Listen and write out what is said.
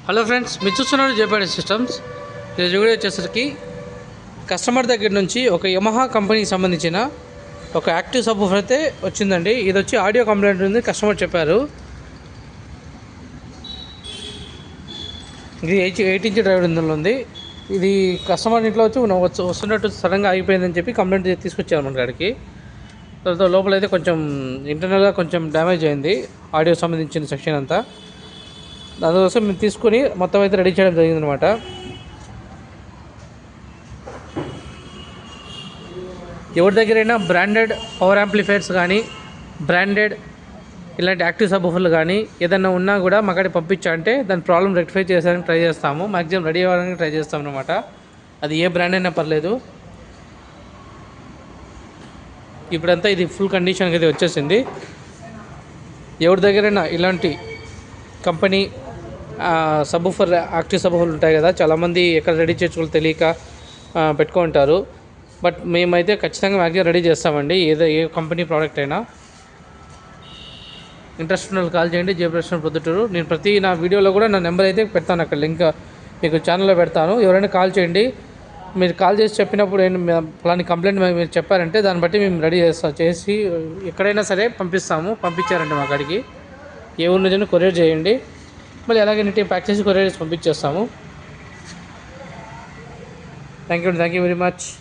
Hello friends, మీరు చూస్తున్నారు జేపీడీ systems. ఈరోజు వీడియో వచ్చేసరికి కస్టమర్ దగ్గర నుంచి ఒక యమహా కంపెనీకి సంబంధించిన ఒక యాక్టివ్ సబ్‌వూఫర్ అయితే వచ్చిందండి. ఇది వచ్చి ఆడియో కంప్లైంట్ ఉంది, కస్టమర్ చెప్పారు. ఇది 8 ఇంచ్ డ్రైవర్ ఇందులో ఉంది. ఇది కస్టమర్ ఇంట్లో వచ్చి వస్తున్నట్టు సడన్గా ఆగిపోయిందని చెప్పి కంప్లైంట్ తీసుకొచ్చారు మన కాడికి. తర్వాత లోపల అయితే కొంచెం ఇంటర్నల్గా కొంచెం డ్యామేజ్ అయింది, ఆడియో సంబంధించిన సెక్షన్ అంతా. దానికోసం మేము తీసుకొని మొత్తం అయితే రెడీ చేయడం జరిగిందనమాట. ఎవరి దగ్గరైనా బ్రాండెడ్ పవర్ యాంప్లిఫైర్స్ కానీ, బ్రాండెడ్ ఇలాంటి యాక్టివ్ సబ్‌వూఫర్లు కానీ ఏదైనా ఉన్నా కూడా మా కాడికి పంపించాలంటే దాని ప్రాబ్లం రెక్టిఫై చేయడానికి ట్రై చేస్తాము. మ్యాక్సిమం రెడీ అవ్వడానికి ట్రై చేస్తాం అనమాట. అది ఏ బ్రాండ్ అయినా పర్లేదు. ఇప్పుడంతా ఇది ఫుల్ కండిషన్కి అయితే వచ్చేసింది. ఎవరి దగ్గరైనా ఇలాంటి కంపెనీ సబ్‌వూఫర్ యాక్టివ్ సబ్‌వూఫర్లు ఉంటాయి కదా, చాలామంది ఎక్కడ రెడీ చేసుకోవాలో తెలియక పెట్టుకుంటారు. బట్ మేమైతే ఖచ్చితంగా మ్యాక్సిమం రెడీ చేస్తామండి, ఏ కంపెనీ ప్రోడక్ట్ అయినా. ఇంట్రెస్ట్ ఉన్న కాల్ చేయండి. జయప్రకాష్ ప్రొద్దుటూరు. నేను నా వీడియోలో కూడా నా నెంబర్ అయితే పెడతాను, అక్కడ లింక్ మీకు ఛానల్లో పెడతాను. ఎవరైనా కాల్ చేయండి. మీరు కాల్ చేసి చెప్పినప్పుడు ఫలాని కంప్లైంట్ మీరు చెప్పారంటే దాన్ని బట్టి మేము రెడీ చేసి ఎక్కడైనా సరే పంపించారంటే మా కాడికి ఏ ఊరి నుంచి కొరియర్ చేయండి. మళ్ళీ అలాగే నీట్గా ప్యాక్ చేసి కొరియర్ చేసి పంపించేస్తాము. Thank you very much.